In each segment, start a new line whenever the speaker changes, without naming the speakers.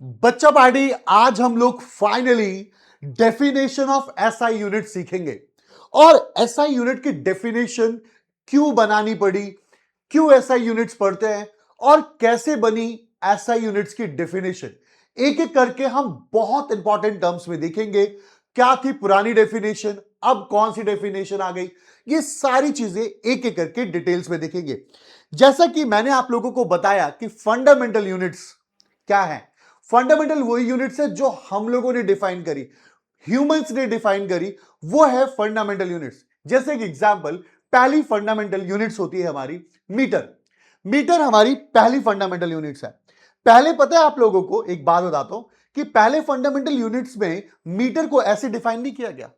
बच्चा पार्टी आज हम लोग finally definition of SI unit सीखेंगे और एसआई यूनिट की डेफिनेशन क्यों बनानी पड़ी, क्यों एसआई यूनिट्स पढ़ते हैं और कैसे बनी एसआई यूनिट्स की डेफिनेशन। एक एक करके हम बहुत इंपॉर्टेंट टर्म्स में देखेंगे। क्या थी पुरानी डेफिनेशन, अब कौन सी डेफिनेशन आ गई, ये सारी चीजें एक एक करके डिटेल्स में देखेंगे। जैसा कि मैंने आप लोगों को बताया कि फंडामेंटल यूनिट्स क्या है। फंडामेंटल वही यूनिट्स है जो हम लोगों ने डिफाइन करी, ह्यूमंस ने डिफाइन करी, वो है फंडामेंटल यूनिट्स। जैसे कि एग्जांपल, पहली फंडामेंटल यूनिट्स होती है हमारी मीटर। मीटर हमारी पहली फंडामेंटल यूनिट्स है। पहले पता है आप लोगों को, एक बात बताता हूं कि पहले फंडामेंटल यूनिट्स में मीटर को ऐसे डिफाइन नहीं किया गया,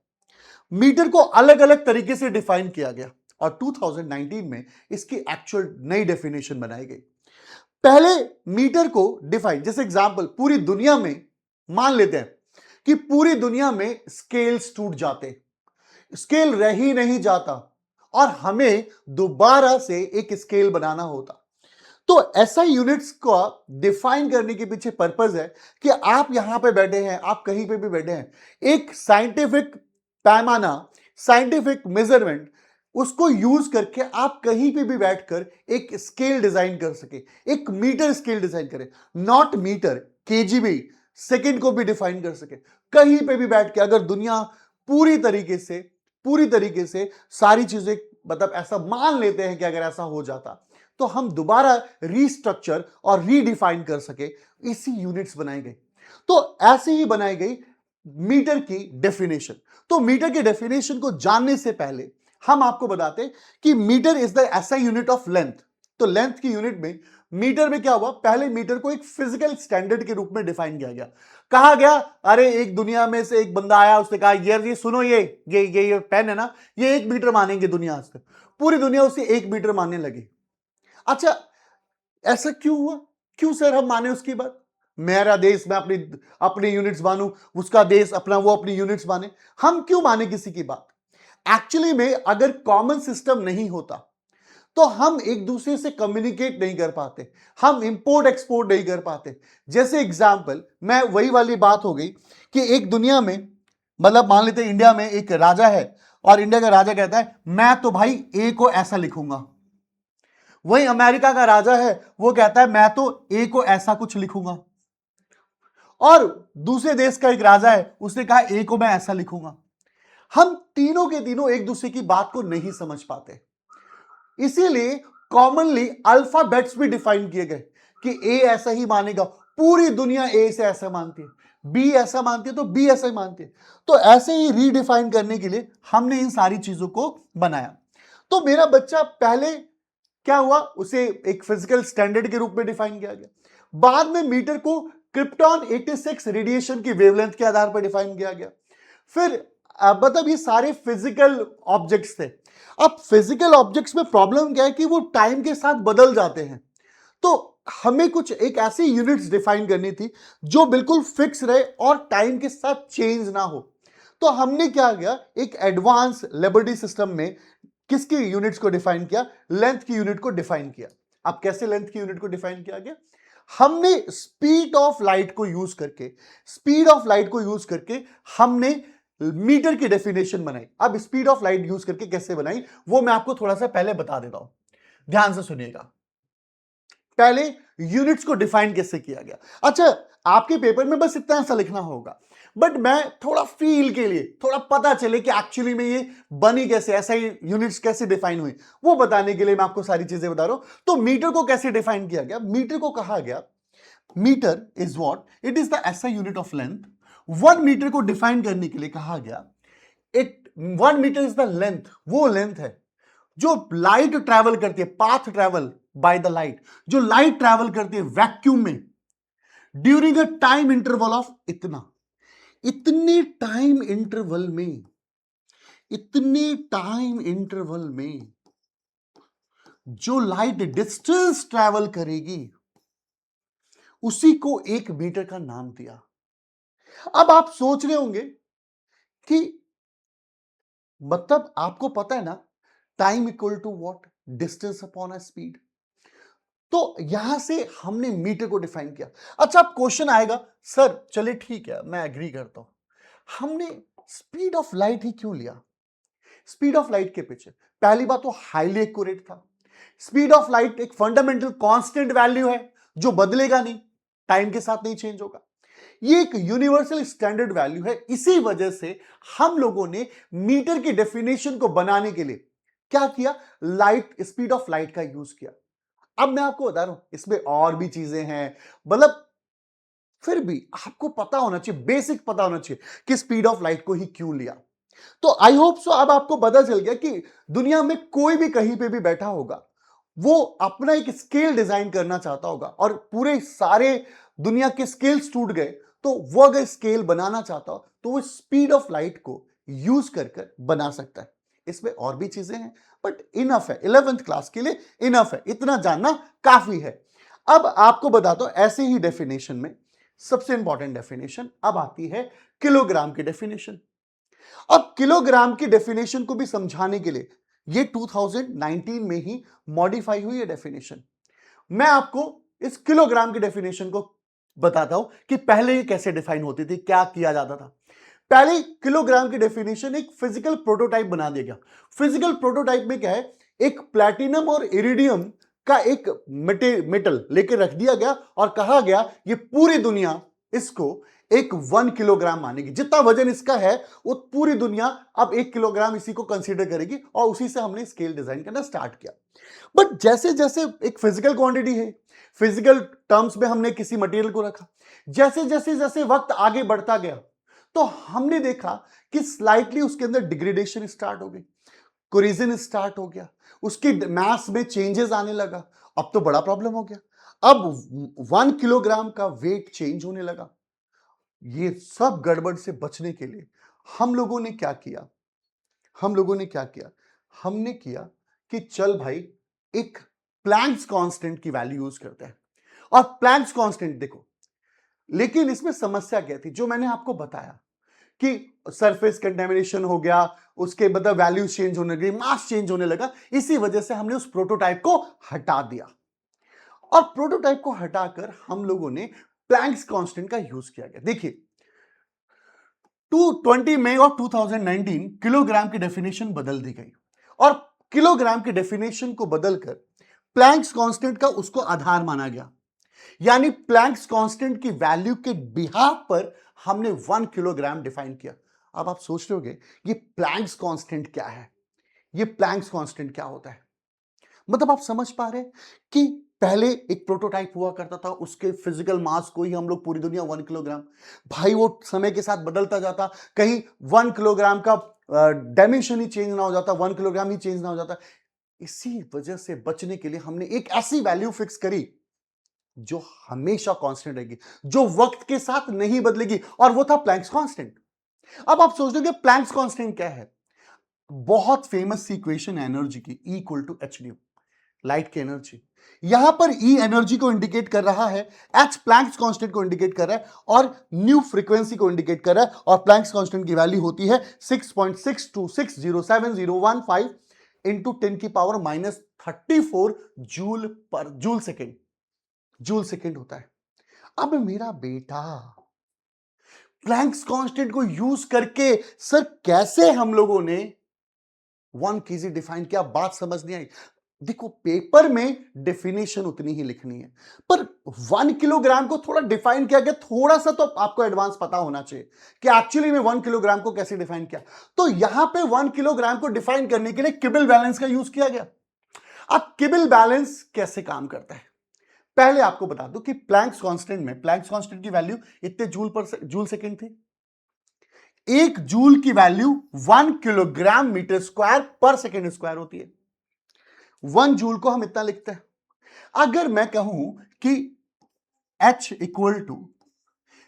मीटर को अलग अलग तरीके से डिफाइन किया गया और 2019 में इसकी एक्चुअल नई डेफिनेशन बनाई गई। पहले मीटर को डिफाइन, जैसे एग्जांपल पूरी दुनिया में मान लेते हैं कि पूरी दुनिया में स्केल्स टूट जाते, स्केल रह ही नहीं जाता और हमें दोबारा से एक स्केल बनाना होता। तो ऐसा यूनिट्स को डिफाइन करने के पीछे पर्पस है कि आप यहां पे बैठे हैं, आप कहीं पे भी बैठे हैं, एक साइंटिफिक पैमाना, साइंटिफिक मेजरमेंट, उसको यूज करके आप कहीं पे भी बैठकर एक स्केल डिजाइन कर सके, एक मीटर स्केल डिजाइन करें। नॉट मीटर, केजीबी, सेकंड को भी डिफाइन कर सके कहीं पे भी बैठ के। अगर दुनिया पूरी तरीके से सारी चीजें, मतलब ऐसा मान लेते हैं कि अगर ऐसा हो जाता तो हम दोबारा रीस्ट्रक्चर और रीडिफाइन कर सके, इसी यूनिट्स बनाई गई। तो ऐसे ही बनाई गई मीटर की डेफिनेशन। तो मीटर की डेफिनेशन को जानने से पहले हम आपको बताते हैं कि metre is the SI unit of length. तो लेंथ की यूनिट में मीटर में क्या हुआ, पहले मीटर को एक फिजिकल स्टैंडर्ड के रूप में डिफाइन किया गया। कहा गया, अरे एक दुनिया में से एक बंदा आया, उसने कहा यार ये सुनो, ये पेन है ना, ये 1 मीटर मानेंगे दुनिया आज तक। पूरी दुनिया उसे 1 मीटर मानने लगी। अच्छा, ऐसा क्यों हुआ, क्यों सर हम माने उसकी बात? मेरा देश मैं अपनी अपनी यूनिट्स मानूं, उसका देश अपना वो अपनी यूनिट्स माने, हम क्यों माने किसी की बात? एक्चुअली में अगर कॉमन सिस्टम नहीं होता तो हम एक दूसरे से कम्युनिकेट नहीं कर पाते, हम इंपोर्ट एक्सपोर्ट नहीं कर पाते। जैसे एग्जांपल, मैं वही वाली बात हो गई कि एक दुनिया में, मतलब मान लेते हैं इंडिया में एक राजा है और इंडिया का राजा कहता है मैं तो भाई ए को ऐसा लिखूंगा। वही अमेरिका का राजा है, वो कहता है मैं तो ए को ऐसा कुछ लिखूंगा। और दूसरे देश का एक राजा है, उसने कहा ए को मैं ऐसा लिखूंगा। हम तीनों के तीनों एक दूसरे की बात को नहीं समझ पाते, इसीलिए कॉमनली अल्फाबेट्स भी डिफाइन किए गए कि ए ऐसा ही मानेगा, पूरी दुनिया ए से ऐसा मानती है, बी ऐसा मानती है तो बी ऐसा ही मानती है। तो ऐसे ही रीडिफाइन करने के लिए हमने इन सारी चीजों को बनाया। तो मेरा बच्चा पहले क्या हुआ, उसे एक फिजिकल स्टैंडर्ड के रूप में डिफाइन किया गया। बाद में मीटर को क्रिप्टॉन 86 रेडिएशन की वेवलेंथ के आधार पर डिफाइन किया गया। फिर मतलब ये सारे फिजिकल ऑब्जेक्ट्स थे। अब फिजिकल ऑब्जेक्ट्स में प्रॉब्लम क्या है कि वो टाइम के साथ बदल जाते हैं। तो हमें कुछ एक ऐसी यूनिट्स डिफाइन करनी थी जो बिल्कुल फिक्स रहे और टाइम के साथ चेंज ना हो। तो हमने क्या किया, एक एडवांस लेबर्टी सिस्टम में किसकी यूनिट्स को डिफाइन किया, लेंथ की यूनिट को डिफाइन किया। अब कैसे लेंथ की यूनिट को डिफाइन किया गया, हमने स्पीड ऑफ लाइट को यूज करके, हमने मीटर की डेफिनेशन बनाई। अब स्पीड ऑफ लाइट यूज करके कैसे बनाई वो मैं आपको थोड़ा सा पहले बता देता हूं, ध्यान से सुनिएगा। पहले यूनिट्स को डिफाइन कैसे किया गया। अच्छा, आपके पेपर में बस इतना ऐसा लिखना होगा, बट मैं थोड़ा फील के लिए, थोड़ा पता चले कि एक्चुअली में ये बनी कैसे, ऐसा ही यूनिट्स कैसे डिफाइन हुई, वो बताने के लिए मैं आपको सारी चीजें बता रहा हूं। तो मीटर को कैसे डिफाइन किया गया, मीटर को कहा गया metre is what, it is the SI unit of length. 1 metre को डिफाइन करने के लिए कहा गया, it 1 metre is the length, वो लेंथ है जो लाइट ट्रैवल करती है, path travel by the light, जो लाइट ट्रैवल करती है वैक्यूम में during a time interval of इतना, इतने टाइम इंटरवल में, इतने टाइम इंटरवल में जो लाइट डिस्टेंस ट्रैवल करेगी उसी को 1 मीटर का नाम दिया। अब आप सोच रहे होंगे कि मतलब आपको पता है ना, time equal to what, distance upon a speed. तो यहां से हमने मीटर को डिफाइन किया। अच्छा, अब क्वेश्चन आएगा सर चलिए ठीक है, मैं एग्री करता हूं, हमने स्पीड ऑफ लाइट ही क्यों लिया? स्पीड ऑफ लाइट के पीछे पहली बात तो हाईली एक्यूरेट था। स्पीड ऑफ लाइट एक फंडामेंटल कांस्टेंट वैल्यू है जो बदलेगा नहीं, टाइम के साथ नहीं चेंज होगा। ये एक यूनिवर्सल स्टैंडर्ड वैल्यू है। इसी वजह से हम लोगों ने मीटर की डेफिनेशन को बनाने के लिए क्या किया? लाइट, स्पीड ऑफ लाइट का यूज किया। अब मैं आपको बता रहा हूं इसमें और भी चीजें हैं, मतलब फिर भी आपको पता होना चाहिए, बेसिक पता होना चाहिए कि स्पीड ऑफ लाइट को ही क्यों लिया। तो आई होप सो अब आपको पता चल गया कि दुनिया में कोई भी कहीं पे भी बैठा होगा, वो अपना एक स्केल डिजाइन करना चाहता होगा और पूरे सारे दुनिया के स्केल्स टूट गए, तो वो अगर स्केल बनाना चाहता हो तो वो स्पीड ऑफ लाइट को यूज कर कर बना सकता है। इसमें और भी चीजें हैं बट इनफ है, 11th क्लास के लिए इनफ है, इतना जानना काफी है। अब आपको बताता हूं ऐसे ही डेफिनेशन में सबसे इंपॉर्टेंट डेफिनेशन अब आती है किलोग्राम की डेफिनेशन। अब किलोग्राम की डेफिनेशन को भी समझाने के लिए ये 2019 में ही मॉडिफाई हुई है डेफिनेशन। मैं आपको इस किलोग्राम की डेफिनेशन को बताता हूं कि पहले ये कैसे डिफाइन होती थी, क्या किया जाता था। पहले किलोग्राम की डेफिनेशन एक फिजिकल प्रोटोटाइप बना दिया गया। फिजिकल प्रोटोटाइप में क्या है, एक प्लैटिनम और इरिडियम का एक मेटल लेके रख दिया गया और कहा गया ये पूरी दुनिया इसको एक 1 किलोग्राम मानेगी। जितना वजन इसका है वो पूरी दुनिया अब 1 किलोग्राम इसी को कंसीडर करेगी और उसी से हमने स्केल डिजाइन करना स्टार्ट किया। बट जैसे जैसे एक फिजिकल क्वांटिटी है, फिजिकल टर्म्स में हमने किसी मटेरियल को रखा, जैसे जैसे जैसे वक्त आगे बढ़ता गया तो हमने देखा कि स्लाइटली उसके अंदर डिग्रेडेशन स्टार्ट हो गई, कोरिजन स्टार्ट हो गया, उसकी मास में चेंजेस आने लगा। अब तो बड़ा प्रॉब्लम हो गया, अब 1 किलोग्राम का वेट चेंज होने लगा। ये सब गड़बड़ से बचने के लिए हम लोगों ने क्या किया, हमने किया कि चल भाई एक प्लैंक्स कांस्टेंट की वैल्यू यूज करते हैं। और प्लैंक्स कांस्टेंट देखो, लेकिन इसमें समस्या क्या थी, जो मैंने आपको बताया कि सरफेस कंटेमिनेशन हो गया, उसके मतलब वैल्यूज चेंज होने लगी, मास चेंज होने लगा। इसी वजह से हमने उस प्रोटोटाइप को हटा दिया और प्रोटोटाइप को हटाकर हम लोगों ने प्लैंक्स कांस्टेंट का यूज किया गया। देखिए 20 मई ऑफ 2019 किलोग्राम की डेफिनेशन बदल दी गई और किलोग्राम की डेफिनेशन को बदलकर प्लैंक्स कांस्टेंट का उसको आधार माना गया। यानी प्लैंक्स कांस्टेंट की वैल्यू के बिहाफ पर हमने 1 किलोग्राम डिफाइन किया। अब आप सोच रहे होंगे ये प्लैंक्स कांस्टेंट क्या है, ये प्लैंक्स कांस्टेंट क्या होता है? मतलब आप समझ पा रहे हैं कि पहले एक प्रोटोटाइप हुआ करता था, उसके फिजिकल मास को ही हम लोग पूरी दुनिया 1 किलोग्राम, भाई वो समय के साथ बदलता जाता, कहीं 1 किलोग्राम का डायमेंशन ही चेंज ना हो जाता, 1 किलोग्राम ही चेंज ना हो जाता। इसी वजह से बचने के लिए हमने एक ऐसी वैल्यू फिक्स करी जो हमेशा कांस्टेंट रहेगी, जो वक्त के साथ नहीं बदलेगी, और वो था प्लैंक्स कांस्टेंट। अब आप सोच रहे हो कि प्लैंक्स कांस्टेंट क्या है? बहुत फेमस सी इक्वेशन है एनर्जी की, E equal to H nu, light की एनर्जी। यहां पर E एनर्जी को इंडिकेट कर रहा है, H प्लैंक्स कांस्टेंट को इंडिकेट कर रहा है और न्यू फ्रीक्वेंसी को इंडिकेट कर रहा है। और प्लैंक्स कांस्टेंट की वैल्यू होती है 6.626070015 इंटू 10⁻⁻34 जूल सेकेंड होता है। अब मेरा बेटा प्लैंक्स कांस्टेंट को यूज करके सर कैसे हम लोगों ने 1 kg डिफाइन किया? बात समझ नहीं आई। देखो पेपर में डेफिनेशन उतनी ही लिखनी है, पर 1 किलोग्राम को थोड़ा डिफाइन किया गया, थोड़ा सा तो आपको एडवांस पता होना चाहिए कि एक्चुअली में 1 किलोग्राम को कैसे डिफाइन किया। तो यहां पे 1 किलोग्राम को डिफाइन करने के लिए किबल बैलेंस का यूज किया गया। अब किबल बैलेंस कैसे काम करता है, पहले आपको बता दूं कि प्लैंक्स कांस्टेंट में, प्लैंक्स कांस्टेंट की वैल्यू इतने जूल सेकेंड थी। 1 जूल की वैल्यू 1 किलोग्राम मीटर स्क्वायर पर सेकेंड स्क्वायर होती है। 1 जूल को हम इतना लिखते हैं। अगर मैं कहूं कि H equal to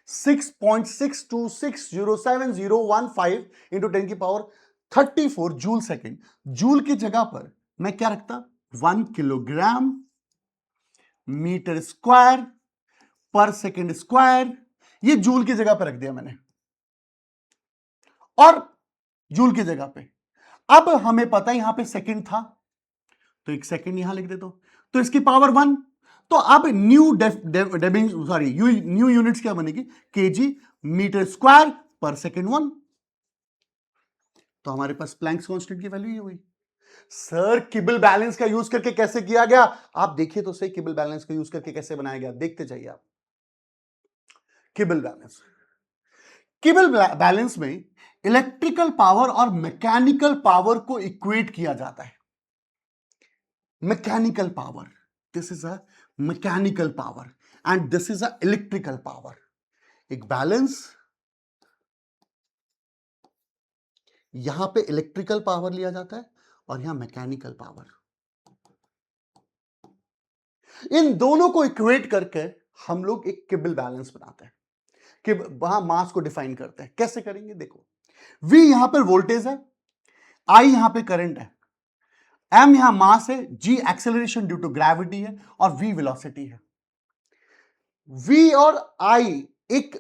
6.626070015 into 10⁻34 joule second, joule की जगह पर मैं क्या रखता? 1 किलोग्राम मीटर स्क्वायर पर सेकेंड स्क्वायर, ये जूल की जगह पर रख दिया मैंने। और जूल की जगह पे अब हमें पता है यहां पे सेकेंड था, तो 1 सेकेंड यहां लिख देता हूं, तो इसकी पावर 1, तो अब न्यू यूनिट्स क्या बनेगी, केजी मीटर स्क्वायर पर सेकेंड 1। तो हमारे पास प्लैंक्स कांस्टेंट की वैल्यू ये हुई। सर किबल बैलेंस का यूज करके कैसे किया गया, आप देखिए तो सही किबल बैलेंस का यूज करके कैसे बनाया गया, देखते जाइए आप। किबल बैलेंस, किबल बैलेंस में इलेक्ट्रिकल पावर और मैकेनिकल पावर को इक्वेट किया जाता है। Mechanical power, this is a mechanical power and this is a electrical power. एक बैलेंस, यहां पे इलेक्ट्रिकल पावर लिया जाता है और यहां मैकेनिकल पावर। इन दोनों को इक्वेट करके हम लोग एक किबल बैलेंस बनाते हैं, कि वहां मास को डिफाइन करते हैं। कैसे करेंगे देखो, V यहां पर वोल्टेज है, I यहां पे करंट है, M यहां मास है, G acceleration due to gravity है और V वेलोसिटी है। V और I एक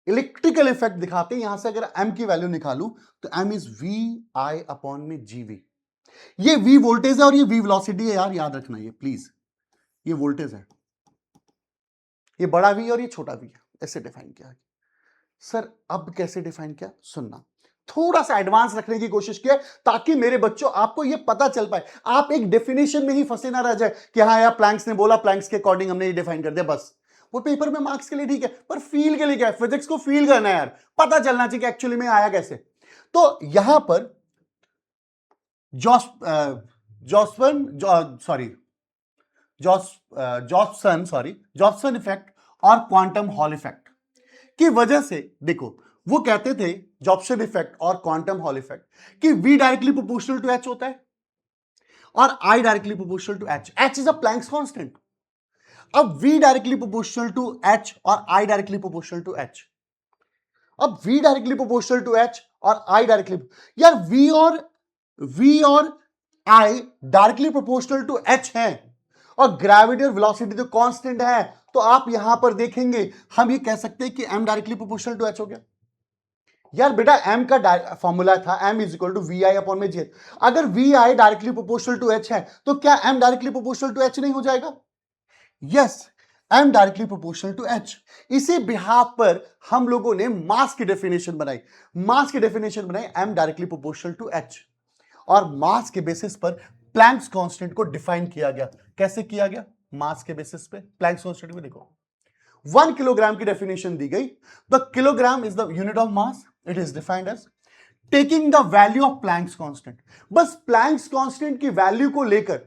इलेक्ट्रिकल इफेक्ट दिखाते हैं। यहां से अगर M की वैल्यू निकालूं तो M इज VI अपॉन में GV। ये V वोल्टेज है और ये V वेलोसिटी है यार, याद रखना ये प्लीज। ये वोल्टेज है, ये बड़ा V और ये छोटा V है, ऐसे डिफाइन किया है। सर अब कैसे डिफाइन किया, सुनना, थोड़ा सा एडवांस रखने की कोशिश किया ताकि मेरे बच्चों आपको ये पता चल पाए, आप एक डेफिनेशन में ही फंसे ना रह जाए कि हाँ यार प्लैंक्स ने बोला, प्लैंक्स के अकॉर्डिंग हमने ये डिफाइन कर दिया बस। वो पेपर में मार्क्स के लिए ठीक है, पर फील के लिए क्या है, फिजिक्स को फील करना है यार, पता चलना चाहिए कि एक्चुअली में आया कैसे। तो यहां पर जॉब्सन इफेक्ट और क्वांटम हॉल इफेक्ट की वजह से, देखो वो कहते थे जॉब्सन इफेक्ट और क्वांटम हॉल इफेक्ट कि V directly proportional to H होता है और I directly proportional to H। H is a Planck's constant. अब V directly proportional to H और I directly proportional to H। अब V directly proportional to H और I directly, यार V और I directly proportional to H है और gravity और velocity तो कांस्टेंट है, तो आप यहां पर देखेंगे हम ये कह सकते हैं कि M directly proportional to H हो गया। यार बेटा M का फॉर्मूला था M is equal to VI upon में J। अगर VI directly proportional to H है तो क्या M directly proportional to H नहीं हो जाएगा? Yes, M directly proportional to H। इसी बिहाफ पर हम लोगों ने मास की डेफिनेशन बनाई, M directly proportional to H और मास के बेसिस पर प्लैंक्स कांस्टेंट को डिफाइन किया गया। कैसे किया गया? मास के बेसिस पे प्लैंक्स कांस्टेंट को देखो, 1 किलोग्राम की डेफिनेशन दी गई। The kilogram is the unit of mass, it is defined as taking the value of Planck's constant. बस प्लैंक्स कांस्टेंट की वैल्यू को लेकर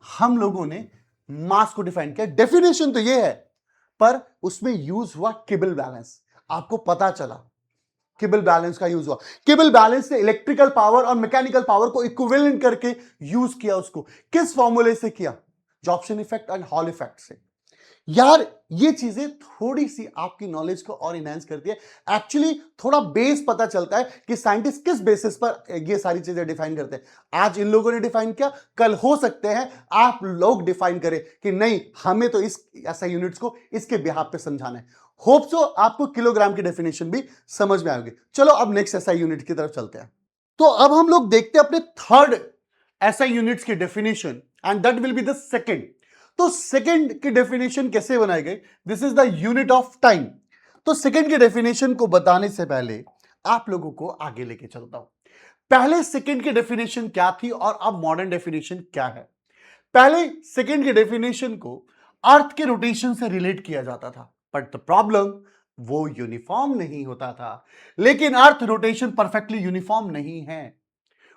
हम लोगों ने मास को डिफाइन किया। डेफिनेशन तो ये है पर उसमें यूज हुआ किबल बैलेंस। आपको पता चला किबल बैलेंस का यूज हुआ। किबल बैलेंस ने इलेक्ट्रिकल पावर और मैकेनिकल पावर को इक्विवेलेंट करके यूज किया। उसको किस फॉर्मूले से किया? Jobson effect and hall effect से। यार ये चीजें थोड़ी सी आपकी नॉलेज को और इनहेंस करती है। एक्चुअली थोड़ा बेस पता चलता है कि साइंटिस्ट किस बेसिस पर ये सारी चीजें डिफाइन करते हैं। आज इन लोगों ने डिफाइन किया, कल हो सकते हैं आप लोग डिफाइन करें कि नहीं हमें तो इस ऐसा यूनिट्स को इसके बिहाफ पे समझाना है। होप सो आपको किलोग्राम की डेफिनेशन भी समझ में आएगी। चलो अब नेक्स्ट एसआई यूनिट की तरफ चलते हैं। तो अब हम लोग देखते हैं अपने थर्ड एसआई यूनिट्स की definition and that will be the second. तो सेकंड की डेफिनेशन कैसे बनाई गई? This is the unit of time. तो सेकंड की डेफिनेशन को बताने से पहले आप लोगों को आगे लेके चलता हूं। पहले सेकंड की डेफिनेशन क्या थी और अब मॉडर्न डेफिनेशन क्या है? पहले सेकंड की डेफिनेशन को अर्थ के रोटेशन से रिलेट किया जाता था, बट द प्रॉब्लम वो यूनिफॉर्म नहीं होता था। लेकिन अर्थ रोटेशन परफेक्टली यूनिफॉर्म नहीं है,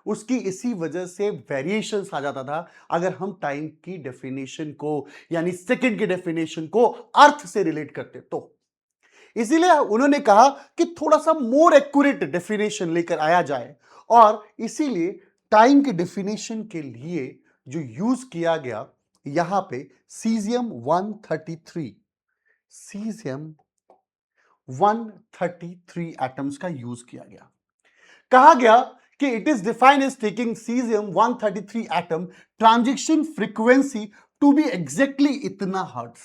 उसकी इसी वजह से वेरिएशंस आ जाता था अगर हम टाइम की डेफिनेशन को यानी सेकंड की डेफिनेशन को अर्थ से रिलेट करते तो। इसीलिए उन्होंने कहा कि थोड़ा सा मोर एक्यूरेट डेफिनेशन लेकर आया जाए और इसीलिए टाइम की डेफिनेशन के लिए जो यूज किया गया यहां पे सीजियम 133 एटम्स का यूज किया गया। कहा गया कि it is defined as taking caesium 133 atom transition frequency to be exactly इतना हर्ट्ज।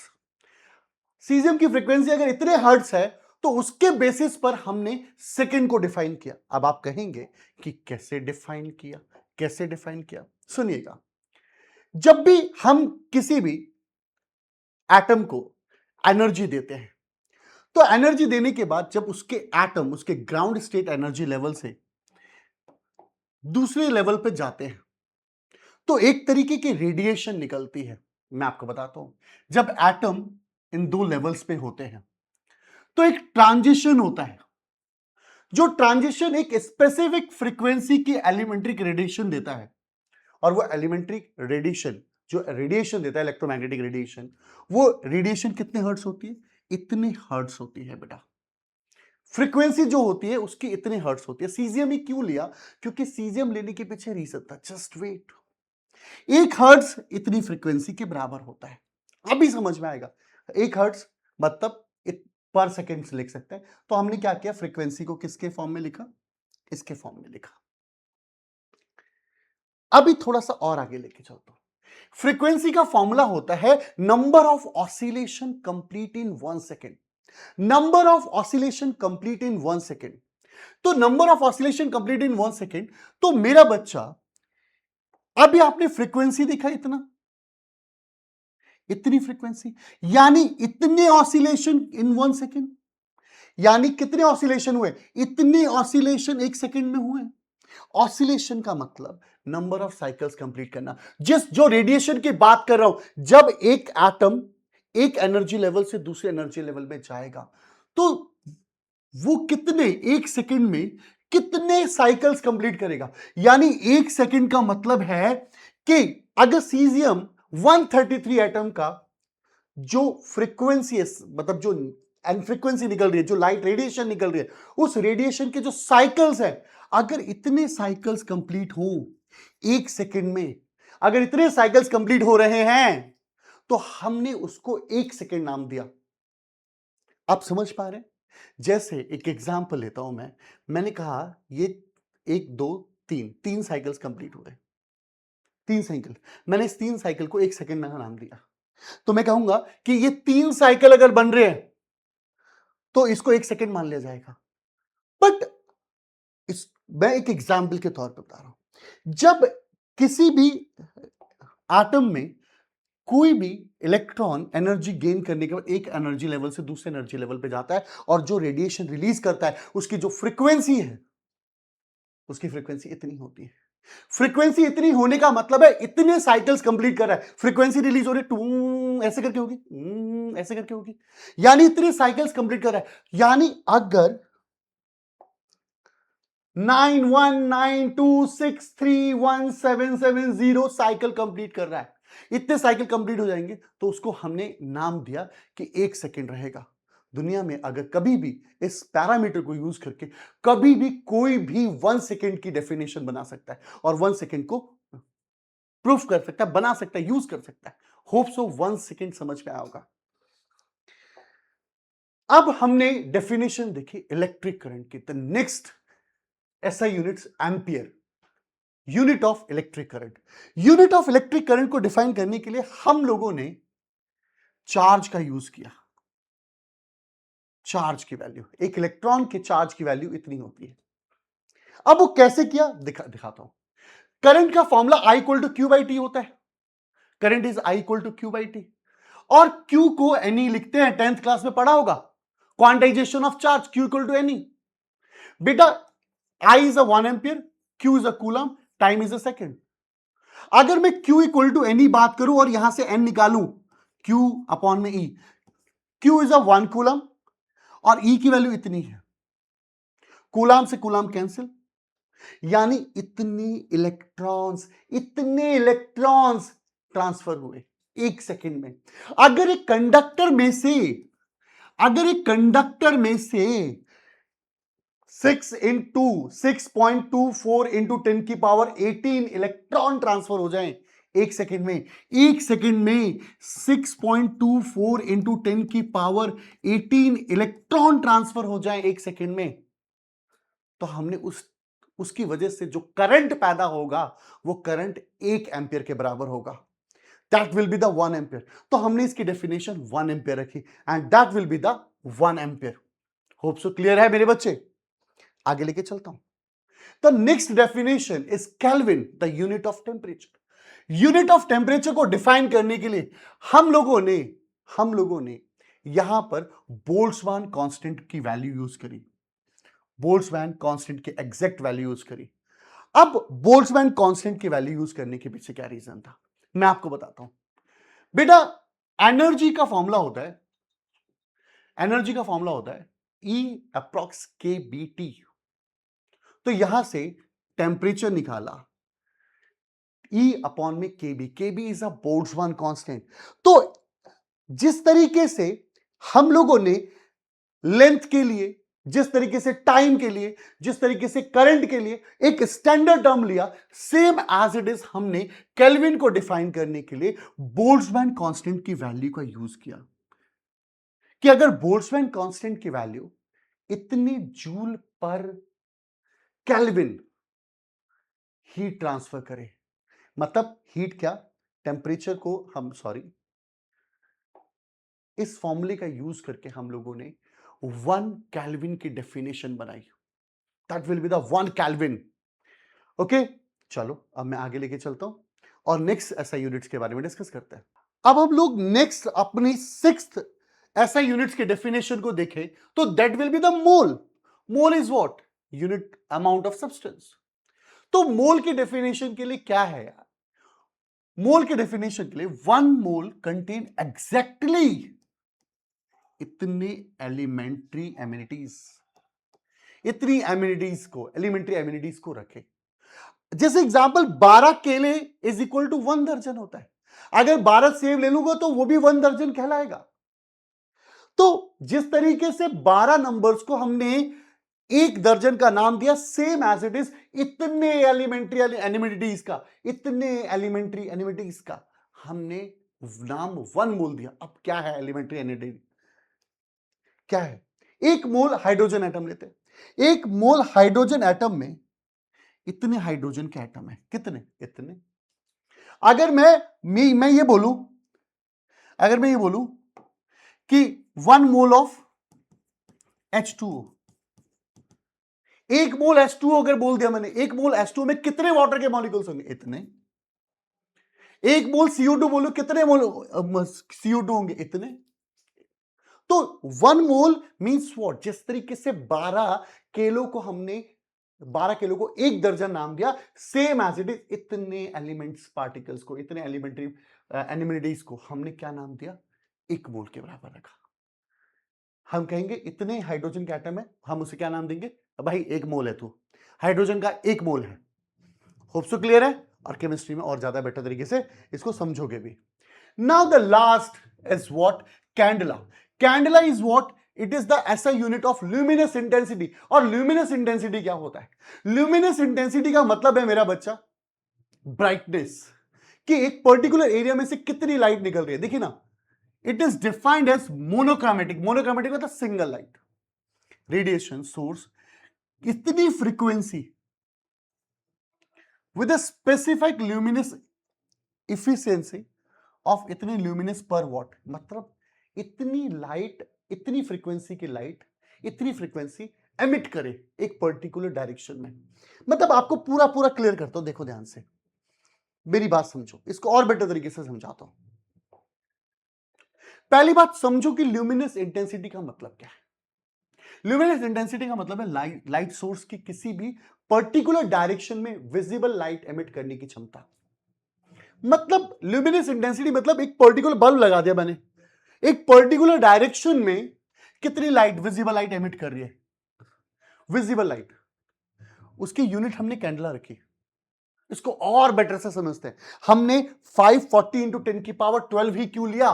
सीजियम की फ्रीक्वेंसी अगर इतने हर्ट्ज है तो उसके बेसिस पर हमने सेकंड को डिफाइन किया। अब आप कहेंगे कि कैसे डिफाइन किया, कैसे डिफाइन किया? सुनिएगा, जब भी हम किसी भी एटम को एनर्जी देते हैं। तो एनर्जी देने के बाद जब उसके एटम उसके ग्राउंड स्टेट एनर्जी लेवल से दूसरे लेवल पे जाते हैं तो एक तरीके की रेडिएशन निकलती है। मैं आपको बताता हूं, जब एटम इन दो लेवल्स पे होते हैं तो एक ट्रांजिशन होता है, जो ट्रांजिशन एक स्पेसिफिक फ्रीक्वेंसी की एलिमेंट्री रेडिएशन देता है। और वो एलिमेंट्री रेडिएशन जो रेडिएशन देता है, इलेक्ट्रोमैग्नेटिक रेडिएशन, वो रेडिएशन कितने हर्ट्ज होती है? इतने हर्ट्ज होती है बेटा। फ्रीक्वेंसी जो होती है उसकी इतने हर्ट्ज होती है। सीजियम ही क्यों लिया? क्योंकि सीजियम लेने के पीछे रीजन था, जस्ट वेट। एक हर्ट्ज इतनी फ्रीक्वेंसी के बराबर होता है। अभी समझ में आएगा। एक हर्ट्ज मतलब पर सेकेंड से लिख सकते हैं। तो हमने क्या किया, फ्रीक्वेंसी को किसके फॉर्म में लिखा? इसके फॉर्म में लिखा। अभी थोड़ा सा और आगे लेके चलता हूं। फ्रीक्वेंसी का फॉर्मूला होता है number of oscillation complete in 1 second. Number of oscillation complete in 1 second. तो number of oscillation complete in 1 second, तो मेरा बच्चा, अभी आपने फ्रीक्वेंसी देखा इतना, इतनी फ्रीक्वेंसी, यानी इतने ऑसिलेशन इन 1 सेकेंड। यानी कितने ऑसिलेशन हुए? इतने ऑसिलेशन 1 सेकेंड में हुए। ऑसिलेशन का मतलब नंबर ऑफ साइकिल्स कंप्लीट करना। जो रेडिएशन की बात कर रहा हूं, जब एक एटम एक एनर्जी लेवल से दूसरे एनर्जी लेवल में जाएगा तो वो कितने 1 सेकंड में कितने साइकिल्स कंप्लीट करेगा। यानी 1 सेकंड का मतलब है कि अगर सीजियम 133 एटम का जो फ्रीक्वेंसी है, मतलब जो फ्रीक्वेंसी निकल रही है, जो लाइट रेडिएशन निकल रही है, उस रेडिएशन के जो साइकिल्स है, अगर इतने साइकिल्स कंप्लीट हो 1 सेकंड में, अगर इतने साइकिल्स कंप्लीट हो रहे हैं तो हमने उसको 1 सेकंड नाम दिया। आप समझ पा रहे हैं? जैसे एक एग्जांपल लेता हूं मैंने कहा ये 1 2 3 3 साइकिल्स कंप्लीट हुए। 3 साइकिल, मैंने इस 3 साइकिल को 1 सेकंड में नाम दिया। तो मैं कहूंगा कि ये 3 साइकिल अगर बन रहे हैं तो इसको 1 सेकंड मान लिया जाएगा। बट मैं एक एग्जाम्पल के तौर पर बता रहा हूं, जब किसी भी एटम में कोई भी इलेक्ट्रॉन एनर्जी गेन करने के बाद एक एनर्जी लेवल से दूसरे एनर्जी लेवल पे जाता है और जो रेडिएशन रिलीज करता है उसकी जो फ्रीक्वेंसी है, उसकी फ्रीक्वेंसी इतनी होती है। फ्रीक्वेंसी इतनी होने का मतलब है इतने साइकिल्स कंप्लीट कर रहा है। फ्रीक्वेंसी रिलीज हो रही टू ऐसे करके होगी, ऐसे करके होगी, यानी इतने साइकिल्स कंप्लीट कर रहा है। यानी अगर 9192631770 साइकिल कंप्लीट कर रहा है, इतने साइकिल कंप्लीट हो जाएंगे तो उसको हमने नाम दिया कि 1 सेकंड रहेगा। दुनिया में अगर कभी भी इस पैरामीटर को यूज करके कभी भी कोई भी 1 सेकंड की डेफिनेशन बना सकता है और 1 सेकंड को प्रूफ कर सकता है, बना सकता है, यूज कर सकता है। होप सो 1 सेकंड समझ में आया होगा। अब हमने डेफिनेशन देखी इलेक्ट्रिक करंट की। The next SI units ampere, unit of electric current. Unit of electric current को डिफाइन करने के लिए हम लोगों ने चार्ज का यूज किया। चार्ज की वैल्यू, एक इलेक्ट्रॉन के चार्ज की वैल्यू इतनी होती है। अब वो कैसे किया दिखाता हूं। करंट का formula I equal to Q by T होता है। Current is I equal to Q by T, और Q को NE लिखते हैं, 10th क्लास में पढ़ा होगा, quantization of charge, Q equal to NE। बेटा I is a 1 ampere, Q is a coulomb, time is a second. अगर मैं Q इक्वल टू NE बात करूं और यहां से N निकालूं, Q अपॉन में E, Q is a 1 coulomb और E की वैल्यू इतनी है, कूलम से कूलम कैंसिल, यानी इतने इलेक्ट्रॉन्स ट्रांसफर हुए 1 सेकंड में। अगर एक कंडक्टर में से 6 इंटू 6.24 इंटू 10 की पावर 18 इलेक्ट्रॉन ट्रांसफर हो जाएं 1 सेकंड में, 1 सेकंड में 6.24 इंटू 10 की पावर 18 इलेक्ट्रॉन ट्रांसफर हो जाएं 1 सेकंड में, तो हमने उसकी वजह से जो करंट पैदा होगा वो करंट 1 एम्पियर के बराबर होगा। That will be the 1 ampere. तो हमने इसकी डेफिनेशन 1 एम्पियर रखी and that will be the 1 ampere. Hope so clear है मेरे बच्चे? आगे लेके चलता हूं। The next definition is kelvin, the unit of temperature. Unit of temperature को डिफाइन करने के लिए हम लोगों ने हम लोगों ने यहां पर बोल्ट्जमान कांस्टेंट की वैल्यू यूज करी, बोल्ट्जमान कांस्टेंट की एग्जैक्ट वैल्यू यूज करी। अब बोल्ट्जमान कांस्टेंट की वैल्यू यूज करने के पीछे क्या रीजन था, मैं आपको बताता हूं। बेटा, एनर्जी का फॉर्मूला होता है, एनर्जी का फॉर्मूला होता है E approx K B T. तो यहां से टेम्परेचर निकाला, E अपॉन में K B is a Boltzmann constant. तो जिस तरीके से हम लोगों ने लेंथ के लिए, जिस तरीके से टाइम के लिए, जिस तरीके से करंट के लिए एक स्टैंडर्ड टर्म लिया, सेम एज इट इज हमने केल्विन को डिफाइन करने के लिए बोल्ट्जमान कांस्टेंट की वैल्यू का यूज किया कि अगर बोल्ट्जमान कांस्टेंट की वैल्यू इतने जूल पर केल्विन हीट ट्रांसफर करे, मतलब हीट क्या, टेम्परेचर को हम इस फॉर्मूले का यूज करके हम लोगों ने 1 केल्विन की डेफिनेशन बनाई। That will be the 1 kelvin. Okay, चलो अब मैं आगे लेके चलता हूं और नेक्स्ट एसआई यूनिट्स के बारे में डिस्कस करते हैं। अब हम लोग नेक्स्ट अपनी 6th एसआई यूनिट्स के डेफिनेशन को देखें तो that will be the mole. Mole is what, unit amount of substance. तो मोल की डेफिनेशन के लिए क्या है यार, मोल के डेफिनेशन के लिए 1 मोल कंटेन एग्जैक्टली इतने एलिमेंट्री एमिनिटीज, इतनी एमिनिटीज को, एलिमेंट्री एमिनिटीज को रखे। जैसे एग्जांपल 12 केले इज इक्वल टू 1 दर्जन होता है, अगर 12 सेब ले लूंगा तो वो भी 1 दर्जन कहलाएगा। तो जिस तरीके से 12 नंबर्स को हमने 1 दर्जन का नाम दिया, सेम एज इट इज इतने एलिमेंट्री एनिमिटीज का, इतने एलिमेंट्री एनिमिटीज का हमने नाम 1 मोल दिया। अब क्या है एलिमेंट्री एनिमिटी, क्या है, 1 मोल हाइड्रोजन एटम लेते हैं, 1 मोल हाइड्रोजन एटम में इतने हाइड्रोजन के एटम है, कितने, इतने। अगर मैं ये बोलूं, अगर मैं ये बोलूं कि 1 mole of H2O, 1 mole H2O अगर बोल दिया मैंने, 1 मोल H2O में कितने वाटर के मॉलिक्यूल्स होंगे, इतने। 1 मोल CO2 बोलो, कितने मोल CO2 होंगे, इतने। तो 1 मोल मींस व्हाट, जिस तरीके से 12 केलो को हमने 12 किलो को 1 दर्जन नाम दिया, सेम एज इट इज इतने एलिमेंट्स पार्टिकल्स को, इतने एलिमेंट्री एनिमिटीज को हमने क्या नाम दिया, 1 मोल के बराबर रखा। हम कहेंगे इतने हाइड्रोजन के एटम है, हम उसे क्या नाम देंगे, भाई 1 मोल है, तू हाइड्रोजन का 1 मोल है। होप सो क्लियर है, और केमिस्ट्री में और ज्यादा बेटर तरीके से इसको समझोगे भी। Now the last is what, candela. Candela is what, it is the SI unit of luminous intensity. और ल्यूमिनस इंटेंसिटी क्या होता है, ल्यूमिनस इंटेंसिटी का मतलब है मेरा बच्चा ब्राइटनेस, कि एक पर्टिकुलर एरिया में से कितनी लाइट निकल रही है। देखिए ना, it is defined as monochromatic, monochromatic मतलब सिंगल लाइट रेडिएशन सोर्स, इतनी frequency with a specific luminous efficiency of इतने ल्यूमिनस पर वॉट, मतलब इतनी लाइट, इतनी फ्रीक्वेंसी की लाइट, इतनी फ्रीक्वेंसी एमिट करे एक पर्टिकुलर डायरेक्शन में। मतलब आपको पूरा पूरा क्लियर करता हूं, देखो ध्यान से मेरी बात समझो, इसको और बेटर तरीके से समझाता हूं। पहली बात समझो कि ल्यूमिनस इंटेंसिटी का मतलब क्या है। ल्यूमिनस इंटेंसिटी का मतलब है लाइट सोर्स की किसी भी पर्टिकुलर डायरेक्शन में विजिबल लाइट एमिट करने की क्षमता। मतलब ल्यूमिनस इंटेंसिटी मतलब एक पर्टिकुलर बल्ब लगा दिया मैंने, एक पर्टिकुलर डायरेक्शन में कितनी लाइट, विजिबल लाइट एमिट कर रही है, विजिबल लाइट, उसकी यूनिट हमने कैंडला रखी। इसको और बेटर से समझते हैं, हमने 540 इंटू 10 की पावर 12 ही क्यों लिया,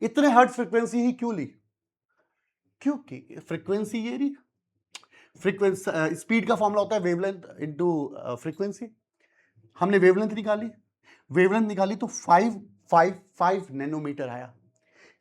इतने हर्ट्ज फ्रीक्वेंसी ही क्यों ली, क्योंकि फ्रीक्वेंसी ये रही, फ्रीक्वेंसी स्पीड का फॉर्मूला होता है वेवलेंथ इंटू फ्रीक्वेंसी। हमने वेवलेंथ निकाली, वेवलेंथ निकाली तो 555 नैनोमीटर आया।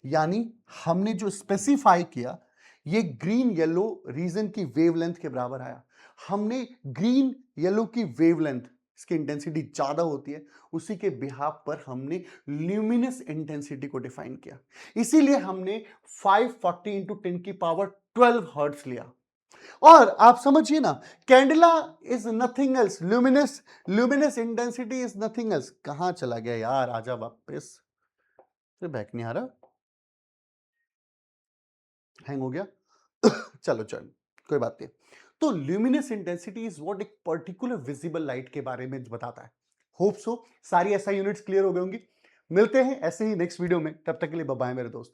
यानी हमने जो स्पेसिफाई किया ये ग्रीन येलो रीजन की वेवलेंथ के बराबर आया। हमने ग्रीन येलो की वेवलेंथ, इसकी इंटेंसिटी ज्यादा होती है, उसी के बिहाफ पर हमने ल्यूमिनस इंटेंसिटी को डिफाइन किया। इसीलिए हमने 540 इंटू 10 की पावर 12 हर्ट्ज लिया। और आप समझिए ना, candela is nothing else, luminous intensity is nothing else. कहां चला गया यार, आजा वापस, बैक नहीं आ रहा। हैंग हो गया। चलो चलो, कोई बात नहीं। तो ल्यूमिनस इंटेंसिटी इज व्हाट एक पर्टिकुलर विजिबल लाइट के बारे में बताता है। होप सो सारी ऐसा यूनिट्स क्लियर हो गई होंगी। मिलते हैं ऐसे ही नेक्स्ट वीडियो में, तब तक के लिए बाय बाय मेरे दोस्त।